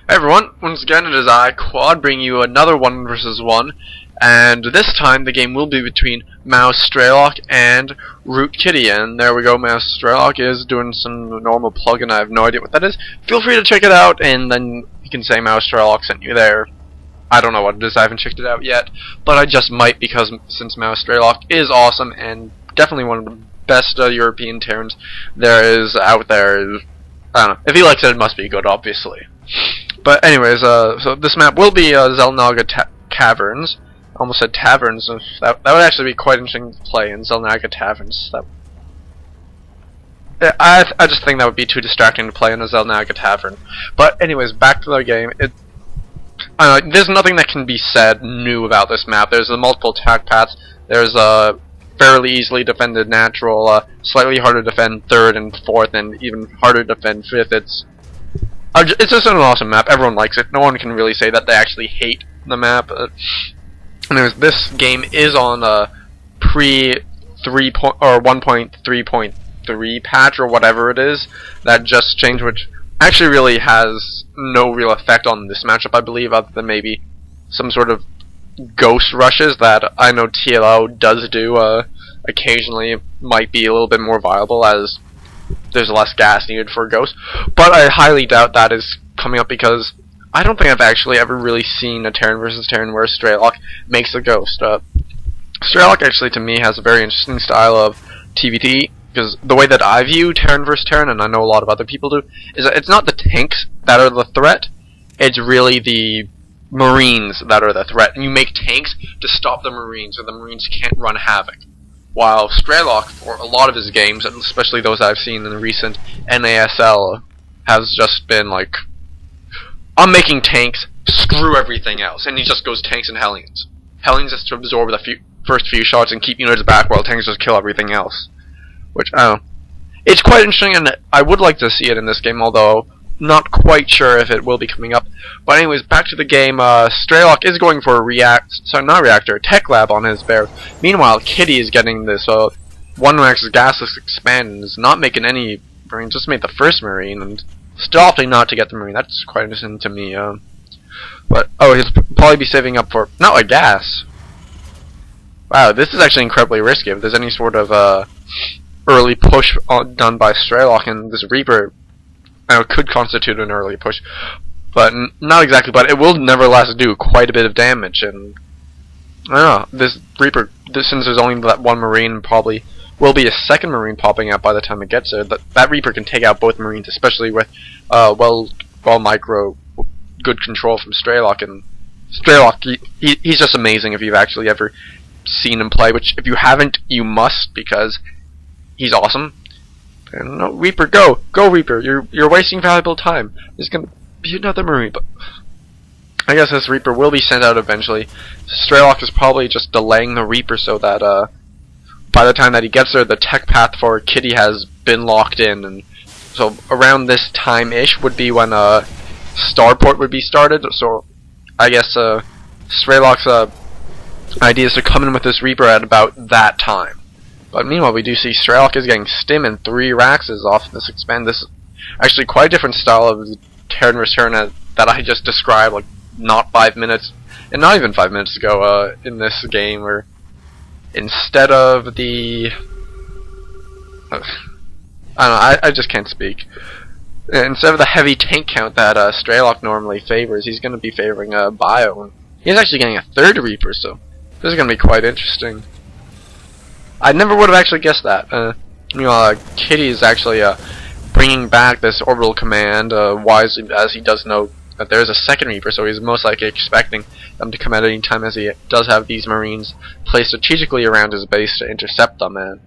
Hey everyone, once again it is I, Quad, bringing you another 1 vs 1, and this time the game will be between MouzStrelok and ROOTKitty, and there we go. MouzStrelok is doing some normal plugin. I have no idea what that is. Feel free to check it out, and then you can say MouzStrelok sent you there. I don't know what it is, I haven't checked it out yet, but I just might, because since MouzStrelok is awesome, and definitely one of the best European Terrans there is out there. I don't know, if he likes it, it must be good, obviously. But anyways, so this map will be Zelnaga Caverns. I almost said taverns. That would actually be quite interesting to play in Zelnaga Taverns. I just think that would be too distracting to play in a Zelnaga Tavern. But anyways, back to the game. There's nothing that can be said new about this map. There's multiple attack paths. There's a fairly easily defended natural, slightly harder to defend third and fourth, and even harder to defend fifth. It's just an awesome map. Everyone likes it. No one can really say that they actually hate the map. Anyways, this game is on pre 1.3.3 patch or whatever it is that just changed, which actually really has no real effect on this matchup, I believe, other than maybe some sort of ghost rushes that I know TLO does do occasionally. Might be a little bit more viable as there's less gas needed for a ghost, but I highly doubt that is coming up because I don't think I've actually ever really seen a Terran versus Terran where Strelok makes a ghost. Strelok actually to me has a very interesting style of TVT, because the way that I view Terran versus Terran, and I know a lot of other people do, is that it's not the tanks that are the threat, it's really the Marines that are the threat, and you make tanks to stop the Marines so the Marines can't run havoc. While Strelok, for a lot of his games, and especially those I've seen in the recent NASL, has just been like, I'm making tanks, screw everything else, and he just goes tanks and Hellions. Hellions has to absorb the first few shots and keep units back while tanks just kill everything else. Which, I don't know. It's quite interesting, and I would like to see it in this game, although not quite sure if it will be coming up. But anyways, back to the game. Strelok is going for a tech lab on his bear. Meanwhile, Kitty is getting this 1-max gasless expand and is not making any marine, just made the first marine, and still opting not to get the marine. That's quite interesting to me. But he'll probably be saving up for not a gas. Wow, this is actually incredibly risky. If there's any sort of early push done by Strelok, and this Reaper could constitute an early push, but not exactly. But it will nevertheless do quite a bit of damage, and I don't know. This Reaper, since there's only that one Marine, probably will be a second Marine popping out by the time it gets there. That Reaper can take out both Marines, especially with well micro good control from Strelok. And Strelok, he's just amazing if you've actually ever seen him play. Which if you haven't, you must, because he's awesome. And no, Reaper, go Reaper! You're wasting valuable time. There's gonna be another Marine, but I guess this Reaper will be sent out eventually. Strelok is probably just delaying the Reaper so that by the time that he gets there, the tech path for Kitty has been locked in, and so around this time-ish would be when Starport would be started. So I guess Strelok's idea is to come in with this Reaper at about that time. But meanwhile, we do see Strelok is getting stim and 3 Raxes off this expand. This is actually quite a different style of Terran vs Terran that I just described, like not 5 minutes, and not even 5 minutes ago in this game, where instead of the I don't know, I just can't speak. Instead of the heavy tank count that Strelok normally favors, he's going to be favoring Bio. He's actually getting a 3rd Reaper, so this is going to be quite interesting. I never would have actually guessed that. Kitty is actually bringing back this orbital command wisely, as he does know that there is a 2nd Reaper, so he's most likely expecting them to come at any time, as he does have these Marines placed strategically around his base to intercept them. And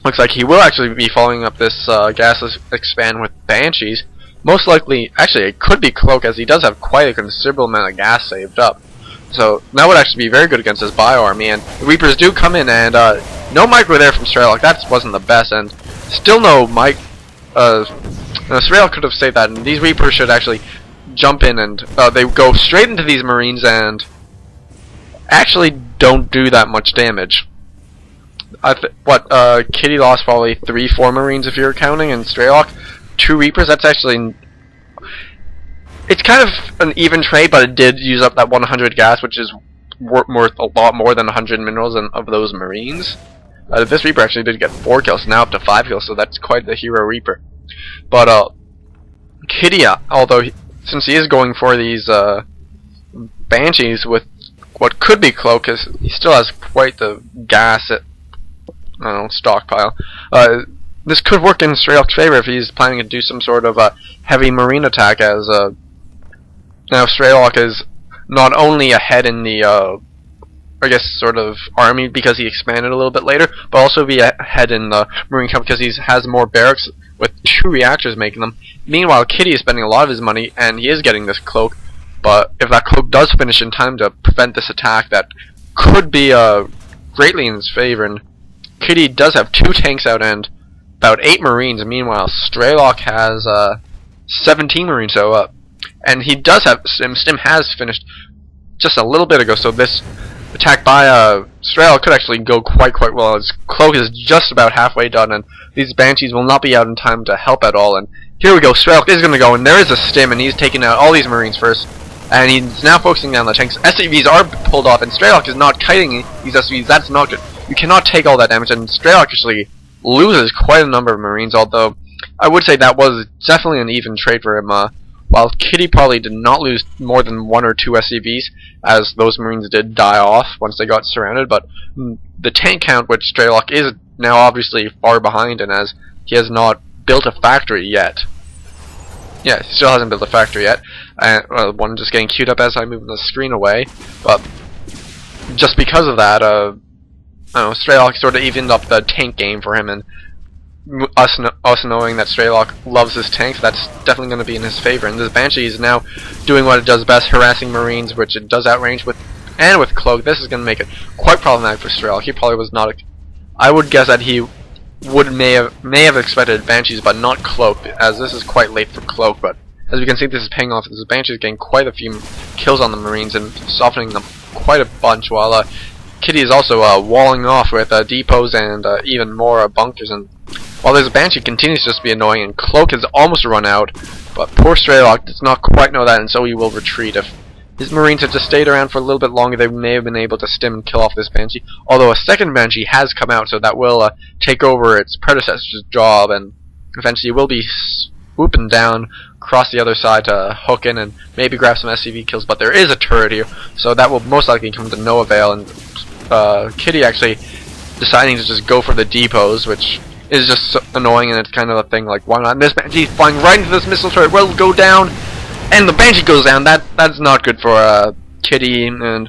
looks like he will actually be following up this gasless expand with Banshees. Most likely, actually, it could be Cloak, as he does have quite a considerable amount of gas saved up. So that would actually be very good against his bio army, and the Reapers do come in, and no micro there from Strelok. That wasn't the best, and still no mic. Strelok could have saved that, and these Reapers should actually jump in, and they go straight into these Marines and actually don't do that much damage. Kitty lost probably 3-4 Marines if you're counting, and Strelok 2 Reapers. That's actually it's kind of an even trade, but it did use up that 100 gas, which is worth a lot more than 100 minerals of those Marines. This Reaper actually did get 4 kills, now up to 5 kills, so that's quite the hero Reaper. But Kitty, although since he is going for these Banshees with what could be Cloak, he still has quite the gas stockpile. This could work in Strelok's favor if he's planning to do some sort of heavy Marine attack, as now Strelok is not only ahead in the I guess sort of army because he expanded a little bit later, but also be ahead in the Marine camp because he has more barracks with 2 reactors making them. Meanwhile, Kitty is spending a lot of his money and he is getting this Cloak, but if that Cloak does finish in time to prevent this attack, that could be greatly in his favor. And Kitty does have 2 tanks out and about 8 Marines. Meanwhile, Strelok has 17 Marines, so and he does have Stim has finished just a little bit ago, so this attack by Strelok could actually go quite well. His Cloak is just about halfway done, and these Banshees will not be out in time to help at all. And here we go, Strelok is going to go, and there is a Stim, and he's taking out all these Marines first, and he's now focusing down the tanks. SCVs are pulled off, and Strelok is not kiting these SCVs. That's not good. You cannot take all that damage, and Strelok actually loses quite a number of Marines, although I would say that was definitely an even trade for him. While Kitty probably did not lose more than 1 or 2 SCVs, as those Marines did die off once they got surrounded, but the tank count, which Strelok is now obviously far behind, and as he has not built a factory yet. Yeah, he still hasn't built a factory yet. One just getting queued up as I move the screen away, but just because of that, I don't know, Strelok sort of evened up the tank game for him, and us knowing that Strelok loves his tanks, that's definitely going to be in his favor. And this Banshee is now doing what it does best, harassing Marines, which it does outrange with, and with Cloak. This is going to make it quite problematic for Strelok. He probably was not. I would guess that he may have expected Banshees, but not Cloak, as this is quite late for Cloak. But as we can see, this is paying off. This Banshee is getting quite a few kills on the Marines and softening them quite a bunch, while Kitty is also walling off with depots and even more bunkers. And while this Banshee continues to just be annoying, and Cloak has almost run out, but poor Strelok does not quite know that, and so he will retreat. If his Marines had just stayed around for a little bit longer, they may have been able to stim and kill off this Banshee. Although a second Banshee has come out, so that will take over its predecessor's job, and eventually will be swooping down across the other side to hook in and maybe grab some SCV kills. But there is a turret here, so that will most likely come to no avail. And Kitty actually deciding to just go for the depots, which is just so annoying, and it's kind of a thing like, why not? And this Banshee flying right into this missile turret will go down, and the Banshee goes down. That's not good for Kitty, and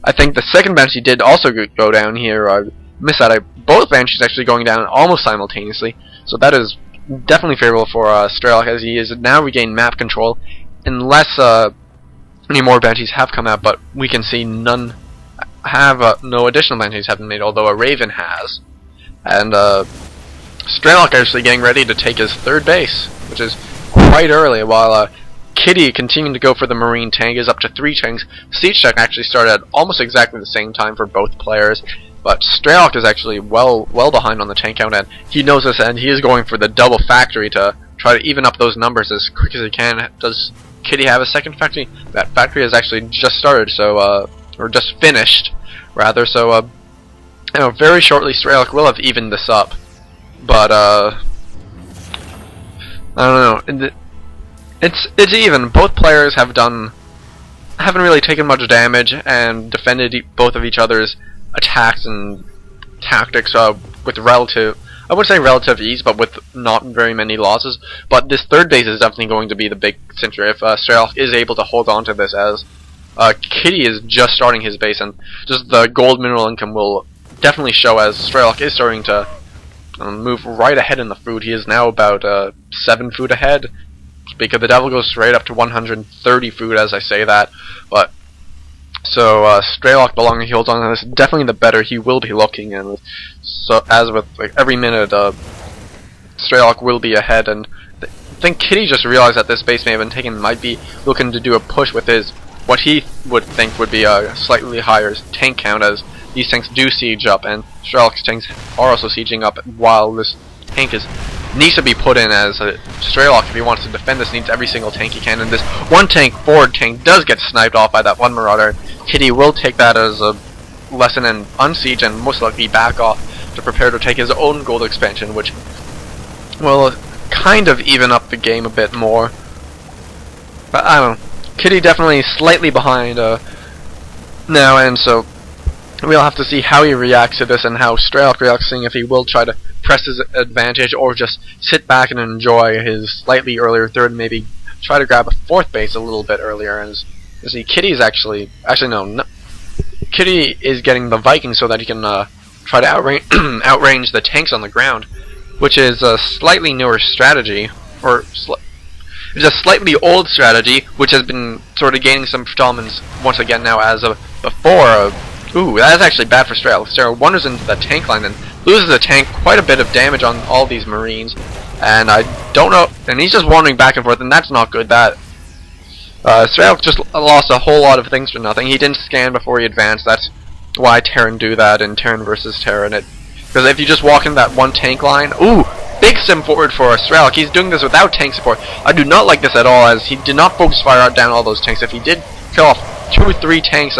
I think the second Banshee did also go down here. I missed that. Both Banshees actually going down almost simultaneously, so that is definitely favorable for Strelok, as he has now regained map control, unless any more Banshees have come out, but we can see none have, no additional Banshees have been made, although a Raven has. And Strelok actually getting ready to take his third base, which is quite early, while Kitty continuing to go for the Marine tank is up to 3 tanks. Siege Tech actually started at almost exactly the same time for both players, but Strelok is actually well behind on the tank count, and he knows this, and he is going for the double factory to try to even up those numbers as quick as he can. Does Kitty have a second factory? That factory has actually just started, so or just finished, rather. So you know, very shortly Strelok will have evened this up, but I don't know. It's even. Both players haven't really taken much damage and defended both of each other's attacks and tactics with relative, I would say relative ease, but with not very many losses. But this third base is definitely going to be the big cincher if Strelok is able to hold on to this, as Kitty is just starting his base, and just the gold mineral income will definitely show as Strelok is starting to move right ahead in the food. He is now about 7 food ahead, because the Devil goes straight up to 130 food as I say that. But so Strelok, the longer he holds on to this, definitely the better he will be looking. And so as with like every minute, Strelok will be ahead. And I think Kitty just realized that this base may have been taken, might be looking to do a push with his what he would think would be a slightly higher tank count, as these tanks do siege up, and Strelok's tanks are also sieging up while this tank is needs to be put in, as Strelok, if he wants to defend this, needs every single tank he can, and this one tank, forward tank, does get sniped off by that one Marauder. Kitty will take that as a lesson and unsiege, and most likely back off to prepare to take his own gold expansion, which will kind of even up the game a bit more. But I don't know. Kitty definitely slightly behind now, and so we'll have to see how he reacts to this and how Strelok reacts, seeing if he will try to press his advantage or just sit back and enjoy his slightly earlier third, and maybe try to grab a fourth base a little bit earlier. As you see, Kitty's actually no, Kitty is getting the Vikings so that he can try to outrange the tanks on the ground, which is a slightly newer strategy, or it's a slightly old strategy, which has been sort of gaining some predominance once again now as of before. Ooh, that is actually bad for Strelok. Strelok wanders into the tank line and loses the tank, quite a bit of damage on all these Marines, and I don't know, and he's just wandering back and forth, and that's not good. That Strelok just lost a whole lot of things for nothing. He didn't scan before he advanced. That's why Terran do that in Terran versus Terran. Because if you just walk in that one tank line, ooh, big sim forward for Strelok. He's doing this without tank support. I do not like this at all, as he did not focus fire down all those tanks. If he did kill off 2 or 3 tanks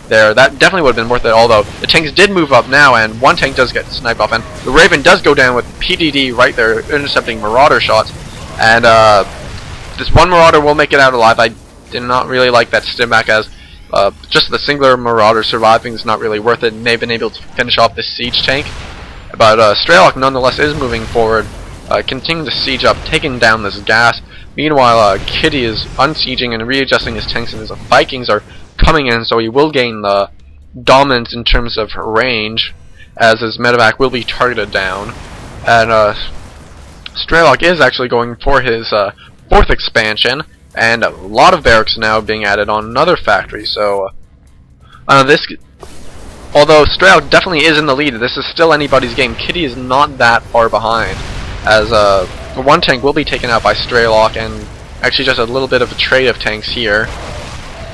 there, that definitely would have been worth it, although the tanks did move up now, and one tank does get sniped off, and the Raven does go down with PDD right there, intercepting Marauder shots, and this one Marauder will make it out alive. I did not really like that stim back, as just the singular Marauder surviving is not really worth it, and they've been able to finish off this siege tank. But Strelok nonetheless is moving forward, continuing to siege up, taking down this gas. Meanwhile, Kitty is unsieging and readjusting his tanks, and his Vikings are coming in, so he will gain the dominance in terms of range, as his medevac will be targeted down. And Strelok is actually going for his 4th expansion, and a lot of barracks now being added on another factory. So although Strelok definitely is in the lead, this is still anybody's game. Kitty is not that far behind, as one tank will be taken out by Strelok, and actually just a little bit of a trade of tanks here.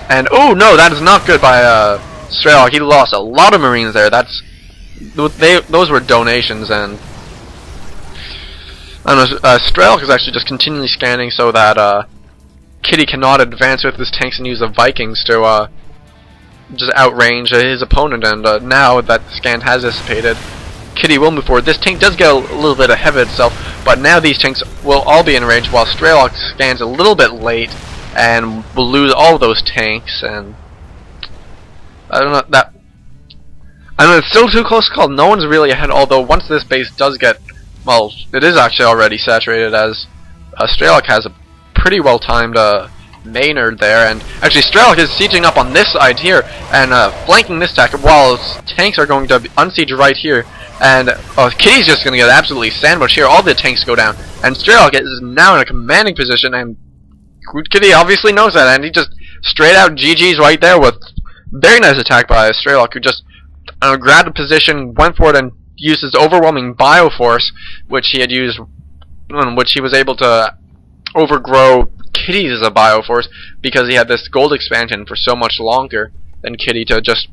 And oh no, that is not good by Strelok. He lost a lot of Marines there. Those were donations, and I don't know. Strelok is actually just continually scanning so that Kitty cannot advance with his tanks and use the Vikings to just outrange his opponent. And now that the scan has dissipated, Kitty will move forward. This tank does get a little bit ahead of itself, but now these tanks will all be in range, while Strelok scans a little bit late and will lose all of those tanks. And I don't know, it's still too close to call. No one's really ahead, although once this base does get, well, it is actually already saturated, as Strelok has a pretty well timed Maynard there, and actually Strelok is sieging up on this side here and flanking this attack, while tanks are going to unsiege right here, and Kitty's just going to get absolutely sandwiched here. All the tanks go down, and Strelok is now in a commanding position, and Kitty obviously knows that, and he just straight out GG's right there with very nice attack by Strelok, who just grabbed a position, went for it, and used his overwhelming bioforce, which he had used, which he was able to overgrow Kitty's bioforce, because he had this gold expansion for so much longer than Kitty, to just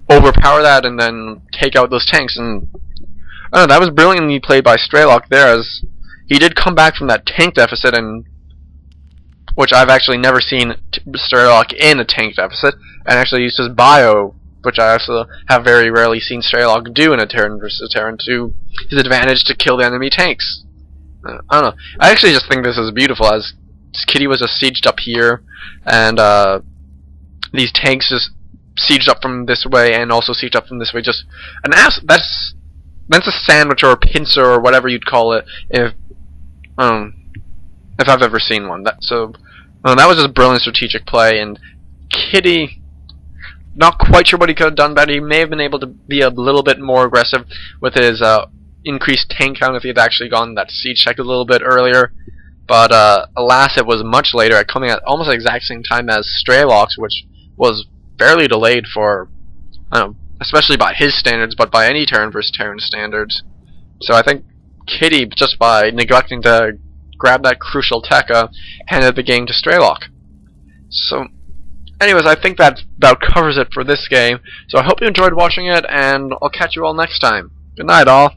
overpower that and then take out those tanks. And I don't know, that was brilliantly played by Strelok there, as he did come back from that tank deficit, and which I've actually never seen Strelok in a tank deficit, and actually used his bio, which I also have very rarely seen Strelok do in a Terran versus Terran, to his advantage to kill the enemy tanks. I don't know. I actually just think this is beautiful, as Kitty was just sieged up here, and these tanks just sieged up from this way, and also sieged up from this way. Just that's a sandwich or a pincer or whatever you'd call it, if I've ever seen one. That was just brilliant strategic play, and Kitty, not quite sure what he could have done better. He may have been able to be a little bit more aggressive with his increased tank count if he had actually gone that siege check a little bit earlier. But alas, it was much later, coming at almost the exact same time as Strelok's, which was fairly delayed for, especially by his standards, but by any Terran versus Terran standards. So I think Kitty, just by neglecting to grab that crucial tech, handed the game to Strelok. So, anyways, I think that about covers it for this game. So I hope you enjoyed watching it, and I'll catch you all next time. Good night, all.